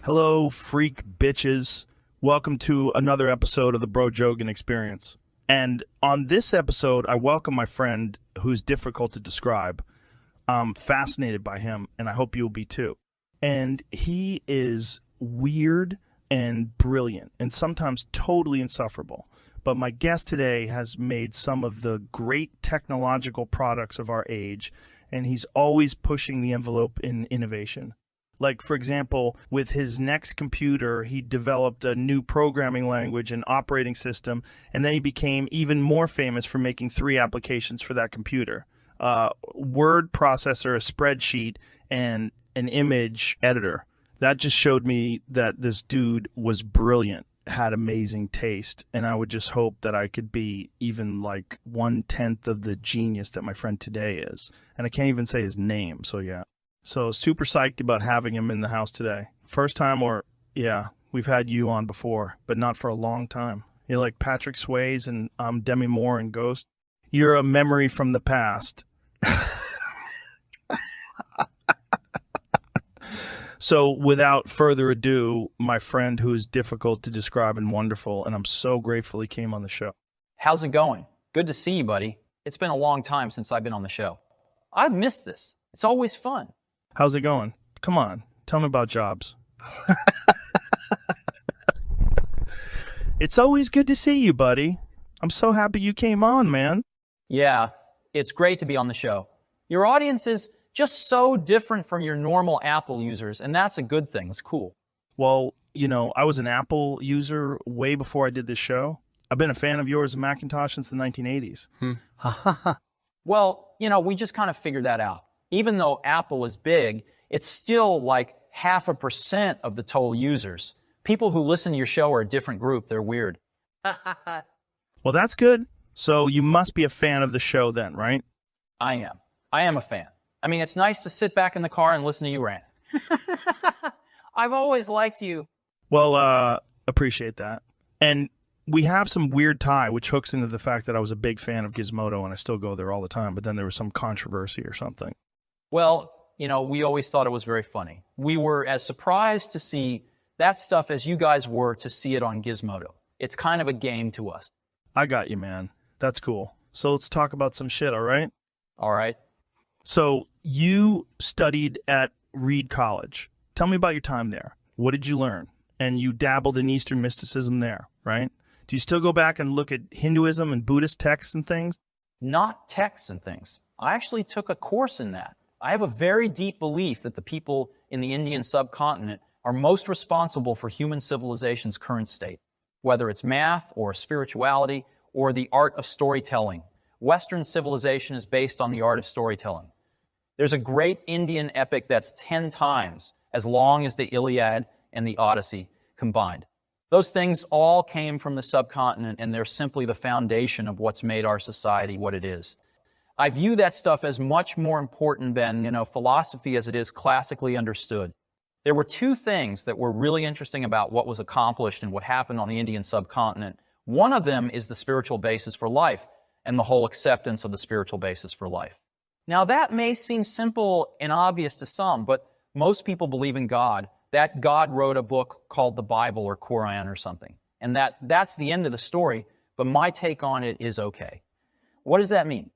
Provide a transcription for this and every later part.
Hello, freak bitches. Welcome to another episode of the Bro Jogan Experience. And on this episode, I welcome my friend who's difficult to describe. I'm fascinated by him, and I hope you'll be too. And he is weird and brilliant, and sometimes totally insufferable. But my guest today has made some of the great technological products of our age, and he's always pushing the envelope in innovation. Like, for example, with his next computer, he developed a new programming language and operating system, and then he became even more famous for making 3 applications for that computer. Word processor, a spreadsheet, and an image editor. That just showed me that this dude was brilliant, had amazing taste, and I would just hope that I could be even like 1/10 of the genius that my friend today is. And I can't even say his name, so yeah. So super psyched about having him in the house today. First time, or yeah, we've had you on before, but not for a long time. You're like Patrick Swayze and Demi Moore in Ghost. You're a memory from the past. So without further ado, my friend who is difficult to describe and wonderful, and I'm so grateful he came on the show. How's it going? Good to see you, buddy. It's been a long time since I've been on the show. I've missed this. It's always fun. How's it going? Come on, tell me about jobs. It's always good to see you, buddy. I'm so happy you came on, man. Yeah, it's great to be on the show. Your audience is just so different from your normal Apple users, and that's a good thing. It's cool. Well, you know, I was an Apple user way before I did this show. I've been a fan of yours and Macintosh since the 1980s. Well, you know, we just kind of figured that out. Even though Apple is big, it's still like 0.5% of the total users. People who listen to your show are a different group. They're weird. Well, that's good. So you must be a fan of the show then, right? I am. I am a fan. I mean, it's nice to sit back in the car and listen to you rant. I've always liked you. Well, appreciate that. And we have some weird tie, which hooks into the fact that I was a big fan of Gizmodo and I still go there all the time, but then there was some controversy or something. Well, you know, we always thought it was very funny. We were as surprised to see that stuff as you guys were to see it on Gizmodo. It's kind of a game to us. I got you, man. That's cool. So let's talk about some shit, all right? All right. So you studied at Reed College. Tell me about your time there. What did you learn? And you dabbled in Eastern mysticism there, right? Do you still go back and look at Hinduism and Buddhist texts and things? Not texts and things. I actually took a course in that. I have a very deep belief that the people in the Indian subcontinent are most responsible for human civilization's current state, whether it's math or spirituality or the art of storytelling. Western civilization is based on the art of storytelling. There's a great Indian epic that's 10 times as long as the Iliad and the Odyssey combined. Those things all came from the subcontinent, and they're simply the foundation of what's made our society what it is. I view that stuff as much more important than, philosophy as it is classically understood. There were 2 things that were really interesting about what was accomplished and what happened on the Indian subcontinent. One of them is the spiritual basis for life and the whole acceptance of the spiritual basis for life. Now, that may seem simple and obvious to some, but most people believe in God, that God wrote a book called the Bible or Quran or something, and that's the end of the story, but my take on it is okay. What does that mean?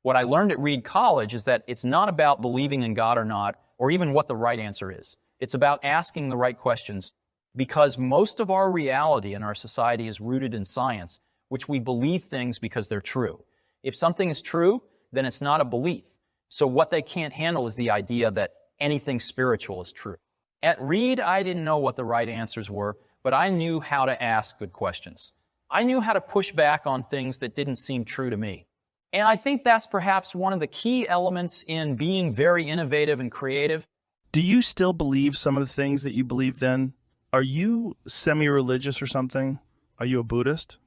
What I learned at Reed College is that it's not about believing in God or not, or even what the right answer is. It's about asking the right questions, because most of our reality in our society is rooted in science, which we believe things because they're true. If something is true, then it's not a belief. So what they can't handle is the idea that anything spiritual is true. At Reed, I didn't know what the right answers were, but I knew how to ask good questions. I knew how to push back on things that didn't seem true to me. And I think that's perhaps one of the key elements in being very innovative and creative. Do you still believe some of the things that you believed then? Are you semi-religious or something? Are you a Buddhist?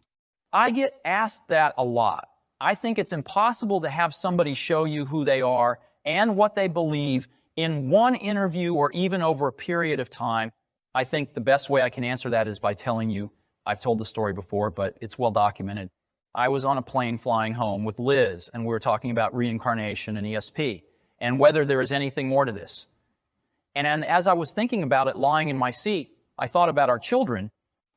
I get asked that a lot. I think it's impossible to have somebody show you who they are and what they believe in one interview or even over a period of time. I think the best way I can answer that is by telling you, I've told the story before, but it's well documented. I was on a plane flying home with Liz, and we were talking about reincarnation and ESP, and whether there is anything more to this. And as I was thinking about it, lying in my seat, I thought about our children,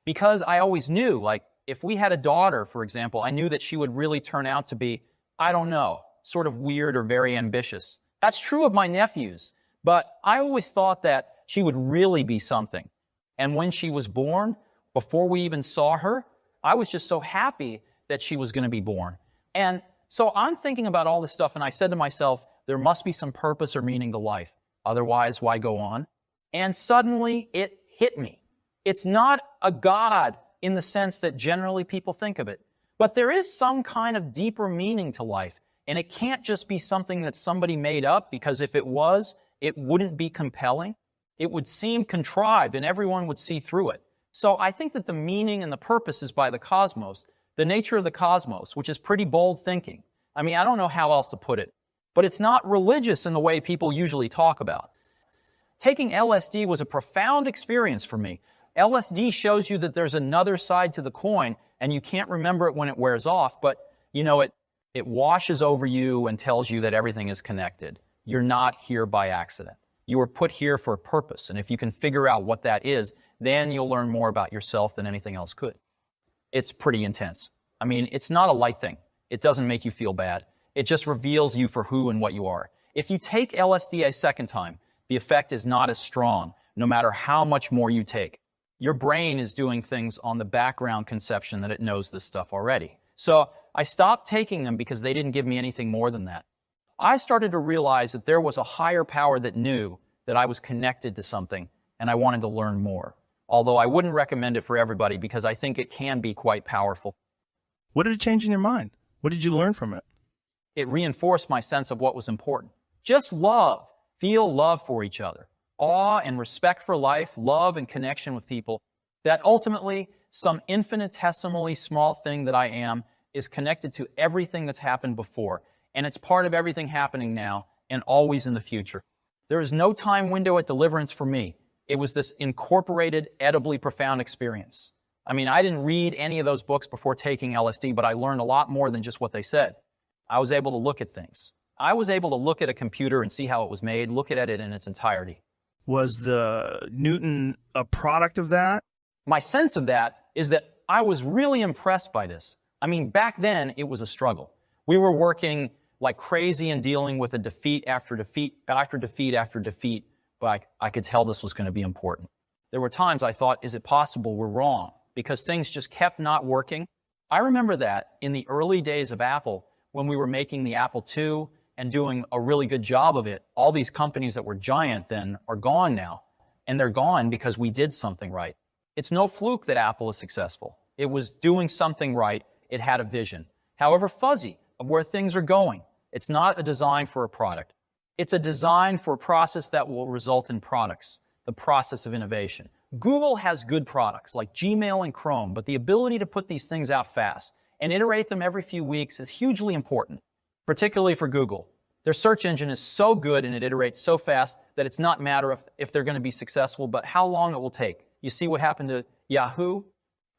because I always knew, like, if we had a daughter, for example, I knew that she would really turn out to be, I don't know, sort of weird or very ambitious. That's true of my nephews, but I always thought that she would really be something. And when she was born, before we even saw her, I was just so happy that she was going to be born. And so I'm thinking about all this stuff, and I said to myself, there must be some purpose or meaning to life. Otherwise, why go on? And suddenly it hit me. It's not a God in the sense that generally people think of it, but there is some kind of deeper meaning to life. And it can't just be something that somebody made up, because if it was, it wouldn't be compelling. It would seem contrived and everyone would see through it. So I think that the meaning and the purpose is by the cosmos, the nature of the cosmos, which is pretty bold thinking. I mean, I don't know how else to put it, but it's not religious in the way people usually talk about. Taking LSD was a profound experience for me. LSD shows you that there's another side to the coin, and you can't remember it when it wears off, but you know, it washes over you and tells you that everything is connected. You're not here by accident. You were put here for a purpose, and if you can figure out what that is, then you'll learn more about yourself than anything else could. It's pretty intense. I mean, it's not a light thing. It doesn't make you feel bad. It just reveals you for who and what you are. If you take LSD a second time, the effect is not as strong, no matter how much more you take. Your brain is doing things on the background conception that it knows this stuff already. So I stopped taking them because they didn't give me anything more than that. I started to realize that there was a higher power that knew that I was connected to something, and I wanted to learn more. Although I wouldn't recommend it for everybody, because I think it can be quite powerful. What did it change in your mind? What did you learn from it? It reinforced my sense of what was important. Just love. Feel love for each other. Awe and respect for life, love and connection with people. That ultimately, some infinitesimally small thing that I am is connected to everything that's happened before. And it's part of everything happening now and always in the future. There is no time window at deliverance for me. It was this incorporated, edibly profound experience. I mean, I didn't read any of those books before taking LSD, but I learned a lot more than just what they said. I was able to look at things. I was able to look at a computer and see how it was made, look at it in its entirety. Was the Newton a product of that? My sense of that is that I was really impressed by this. I mean, back then, it was a struggle. We were working like crazy and dealing with a defeat after defeat after defeat after defeat, but I could tell this was going to be important. There were times I thought, is it possible we're wrong? Because things just kept not working. I remember that in the early days of Apple, when we were making the Apple II and doing a really good job of it, all these companies that were giant then are gone now. And they're gone because we did something right. It's no fluke that Apple is successful. It was doing something right. It had a vision, however fuzzy, of where things are going. It's not a design for a product. It's a design for a process that will result in products, the process of innovation. Google has good products like Gmail and Chrome, but the ability to put these things out fast and iterate them every few weeks is hugely important, particularly for Google. Their search engine is so good and it iterates so fast that it's not a matter of if they're going to be successful, but how long it will take. You see what happened to Yahoo?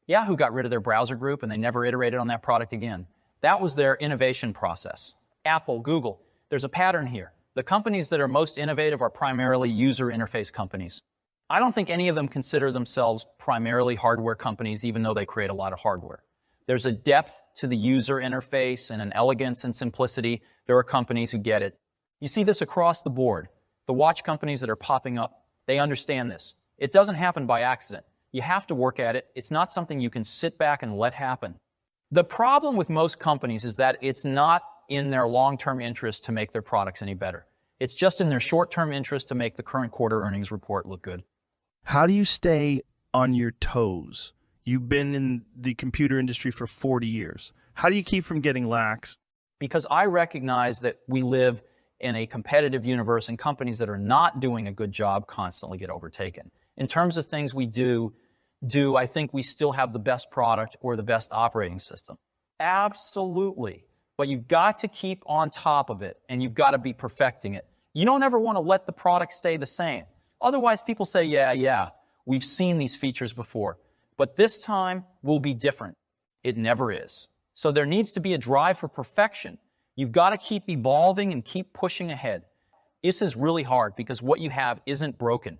Yahoo got rid of their browser group and they never iterated on that product again. That was their innovation process. Apple, Google, there's a pattern here. The companies that are most innovative are primarily user interface companies. I don't think any of them consider themselves primarily hardware companies, even though they create a lot of hardware. There's a depth to the user interface and an elegance and simplicity. There are companies who get it. You see this across the board. The watch companies that are popping up, they understand this. It doesn't happen by accident. You have to work at it. It's not something you can sit back and let happen. The problem with most companies is that it's not in their long-term interest to make their products any better. It's just in their short-term interest to make the current quarter earnings report look good. How do you stay on your toes? You've been in the computer industry for 40 years. How do you keep from getting lax? Because I recognize that we live in a competitive universe and companies that are not doing a good job constantly get overtaken. In terms of things we do, I think we still have the best product or the best operating system? Absolutely. But you've got to keep on top of it and you've got to be perfecting it. You don't ever want to let the product stay the same. Otherwise, people say, yeah, we've seen these features before. But this time will be different. It never is. So there needs to be a drive for perfection. You've got to keep evolving and keep pushing ahead. This is really hard because what you have isn't broken.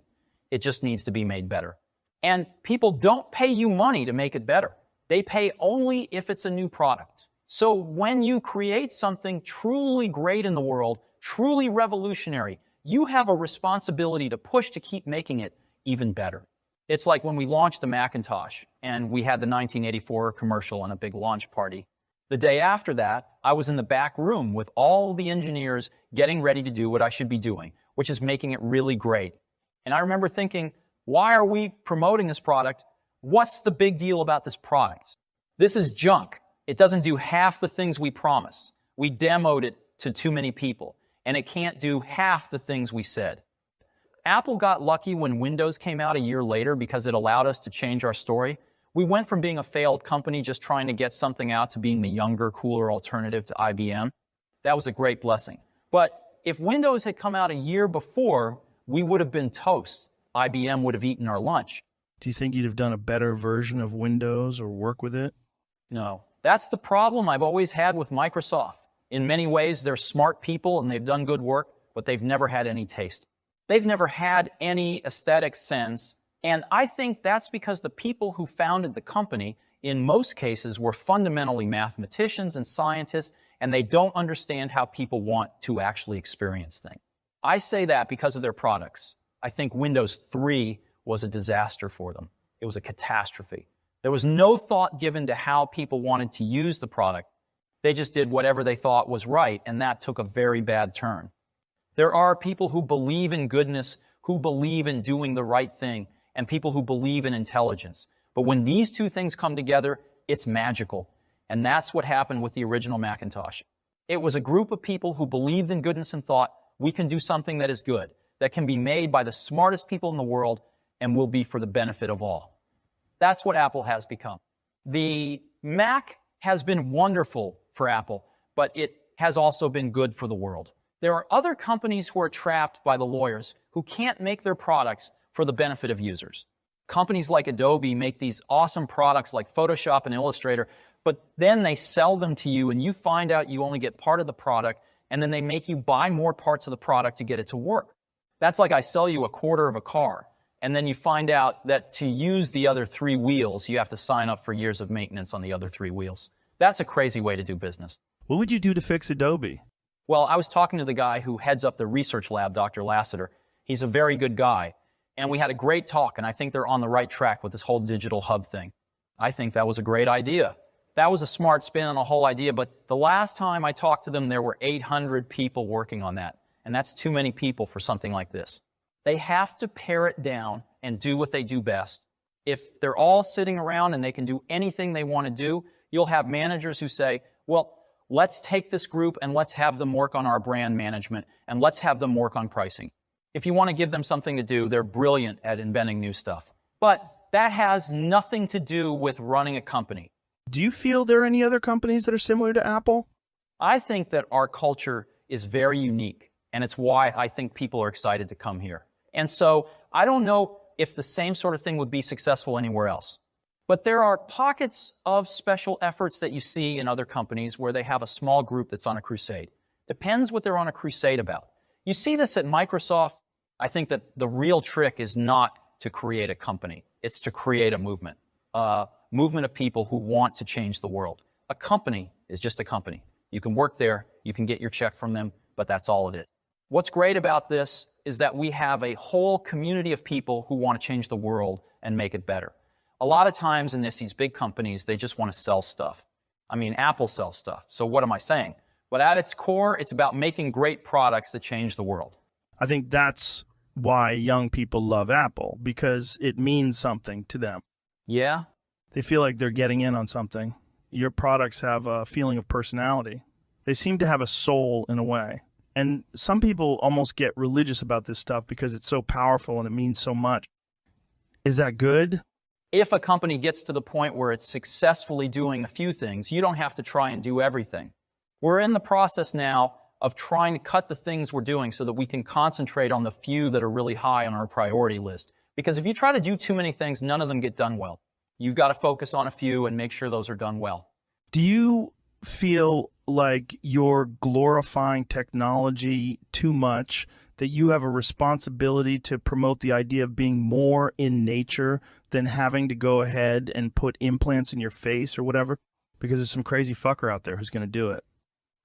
It just needs to be made better. And people don't pay you money to make it better. They pay only if it's a new product. So when you create something truly great in the world, truly revolutionary, you have a responsibility to push to keep making it even better. It's like when we launched the Macintosh and we had the 1984 commercial and a big launch party. The day after that, I was in the back room with all the engineers getting ready to do what I should be doing, which is making it really great. And I remember thinking, why are we promoting this product? What's the big deal about this product? This is junk. It doesn't do half the things we promise. We demoed it to too many people, and it can't do half the things we said. Apple got lucky when Windows came out a year later because it allowed us to change our story. We went from being a failed company just trying to get something out to being the younger, cooler alternative to IBM. That was a great blessing. But if Windows had come out a year before, we would have been toast. IBM would have eaten our lunch. Do you think you'd have done a better version of Windows or work with it? No. That's the problem I've always had with Microsoft. In many ways, they're smart people and they've done good work, but they've never had any taste. They've never had any aesthetic sense. And I think that's because the people who founded the company, in most cases, were fundamentally mathematicians and scientists, and they don't understand how people want to actually experience things. I say that because of their products. I think Windows 3 was a disaster for them. It was a catastrophe. There was no thought given to how people wanted to use the product. They just did whatever they thought was right, and that took a very bad turn. There are people who believe in goodness, who believe in doing the right thing, and people who believe in intelligence. But when these two things come together, it's magical. And that's what happened with the original Macintosh. It was a group of people who believed in goodness and thought, we can do something that is good, that can be made by the smartest people in the world, and will be for the benefit of all. That's what Apple has become. The Mac has been wonderful for Apple, but it has also been good for the world. There are other companies who are trapped by the lawyers who can't make their products for the benefit of users. Companies like Adobe make these awesome products like Photoshop and Illustrator, but then they sell them to you and you find out you only get part of the product, and then they make you buy more parts of the product to get it to work. That's like I sell you a quarter of a car, and then you find out that to use the other 3 wheels, you have to sign up for years of maintenance on the other 3 wheels. That's a crazy way to do business. What would you do to fix Adobe? Well, I was talking to the guy who heads up the research lab, Dr. Lassiter. He's a very good guy. And we had a great talk, and I think they're on the right track with this whole digital hub thing. I think that was a great idea. That was a smart spin on the whole idea, but the last time I talked to them, there were 800 people working on that. And that's too many people for something like this. They have to pare it down and do what they do best. If they're all sitting around and they can do anything they want to do, you'll have managers who say, well, let's take this group and let's have them work on our brand management and let's have them work on pricing. If you want to give them something to do, they're brilliant at inventing new stuff. But that has nothing to do with running a company. Do you feel there are any other companies that are similar to Apple? I think that our culture is very unique, and it's why I think people are excited to come here. And so I don't know if the same sort of thing would be successful anywhere else. But there are pockets of special efforts that you see in other companies where they have a small group that's on a crusade. Depends what they're on a crusade about. You see this at Microsoft. I think that the real trick is not to create a company. It's to create a movement of people who want to change the world. A company is just a company. You can work there, you can get your check from them, but that's all it is. What's great about this is that we have a whole community of people who want to change the world and make it better. A lot of times in these big companies, they just want to sell stuff. I mean, Apple sells stuff, so what am I saying? But at its core, it's about making great products that change the world. I think that's why young people love Apple, because it means something to them. Yeah? They feel like they're getting in on something. Your products have a feeling of personality. They seem to have a soul in a way. And some people almost get religious about this stuff because it's so powerful and it means so much. Is that good? If a company gets to the point where it's successfully doing a few things, you don't have to try and do everything. We're in the process now of trying to cut the things we're doing so that we can concentrate on the few that are really high on our priority list. Because if you try to do too many things, none of them get done well. You've got to focus on a few and make sure those are done well. Do you feel like you're glorifying technology too much, that you have a responsibility to promote the idea of being more in nature than having to go ahead and put implants in your face or whatever? Because there's some crazy fucker out there who's going to do it.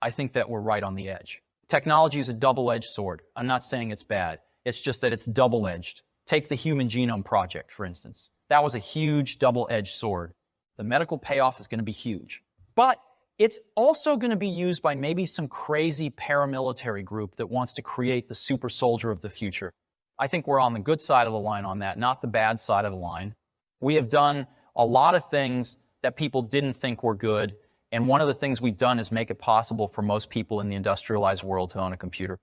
I think that we're right on the edge. Technology is a double-edged sword. I'm not saying it's bad. It's just that it's double-edged. Take the Human Genome Project, for instance. That was a huge double-edged sword. The medical payoff is going to be huge. But it's also going to be used by maybe some crazy paramilitary group that wants to create the super soldier of the future. I think we're on the good side of the line on that, not the bad side of the line. We have done a lot of things that people didn't think were good, and one of the things we've done is make it possible for most people in the industrialized world to own a computer.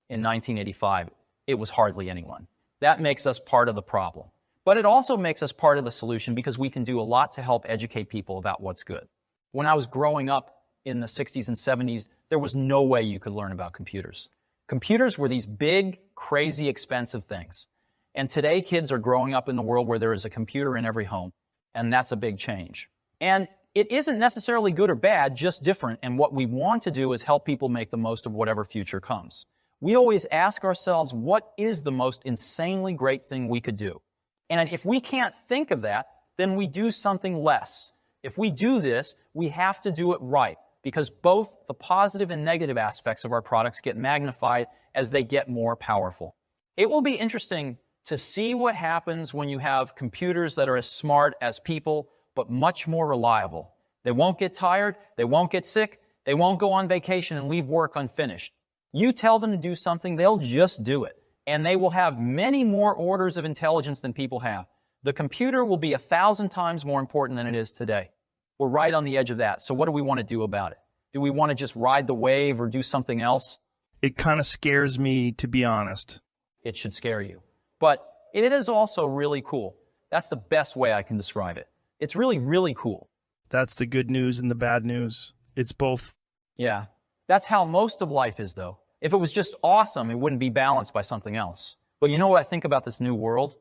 In 1985, it was hardly anyone. That makes us part of the problem. But it also makes us part of the solution because we can do a lot to help educate people about what's good. When I was growing up in the 60s and 70s, there was no way you could learn about computers. Computers were these big, crazy, expensive things. And today, kids are growing up in the world where there is a computer in every home, and that's a big change. And it isn't necessarily good or bad, just different, and what we want to do is help people make the most of whatever future comes. We always ask ourselves, what is the most insanely great thing we could do? And if we can't think of that, then we do something less. If we do this, we have to do it right, because both the positive and negative aspects of our products get magnified as they get more powerful. It will be interesting to see what happens when you have computers that are as smart as people, but much more reliable. They won't get tired, they won't get sick, they won't go on vacation and leave work unfinished. You tell them to do something, they'll just do it. And they will have many more orders of intelligence than people have. The computer will be 1,000 times more important than it is today. We're right on the edge of that. So what do we want to do about it? Do we want to just ride the wave or do something else? It kind of scares me, to be honest. It should scare you. But it is also really cool. That's the best way I can describe it. It's really, really cool. That's the good news and the bad news. It's both. Yeah. That's how most of life is, though. If it was just awesome, it wouldn't be balanced by something else. But you know what I think about this new world?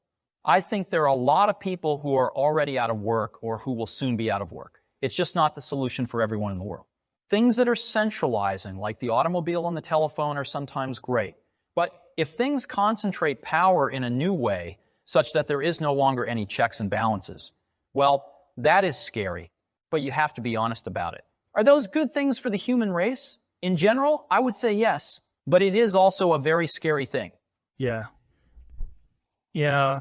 I think there are a lot of people who are already out of work or who will soon be out of work. It's just not the solution for everyone in the world. Things that are centralizing, like the automobile and the telephone, are sometimes great. But if things concentrate power in a new way, such that there is no longer any checks and balances, well, that is scary. But you have to be honest about it. Are those good things for the human race? In general, I would say yes. But it is also a very scary thing. Yeah. Yeah.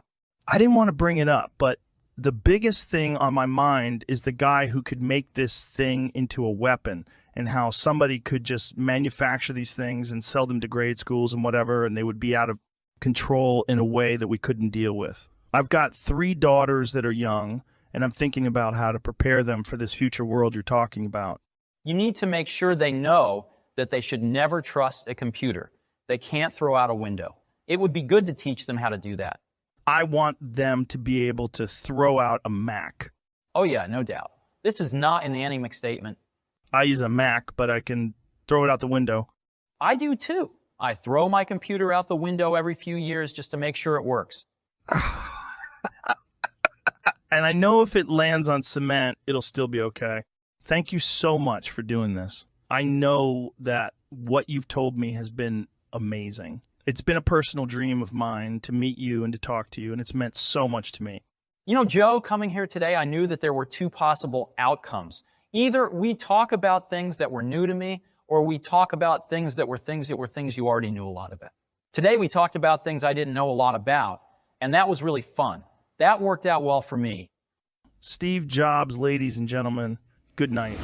I didn't want to bring it up, but the biggest thing on my mind is the guy who could make this thing into a weapon, and how somebody could just manufacture these things and sell them to grade schools and whatever, and they would be out of control in a way that we couldn't deal with. I've got 3 daughters that are young, and I'm thinking about how to prepare them for this future world you're talking about. You need to make sure they know that they should never trust a computer. They can't throw out a window. It would be good to teach them how to do that. I want them to be able to throw out a Mac. Oh yeah, no doubt. This is not in the anemic statement. I use a Mac, but I can throw it out the window. I do too. I throw my computer out the window every few years just to make sure it works. And I know if it lands on cement, it'll still be okay. Thank you so much for doing this. I know that what you've told me has been amazing. It's been a personal dream of mine to meet you and to talk to you, and it's meant so much to me. You know, Joe, coming here today, I knew that there were 2 possible outcomes. Either we talk about things that were new to me, or we talk about things that were things you already knew a lot about. Today, we talked about things I didn't know a lot about, and that was really fun. That worked out well for me. Steve Jobs, ladies and gentlemen, good night.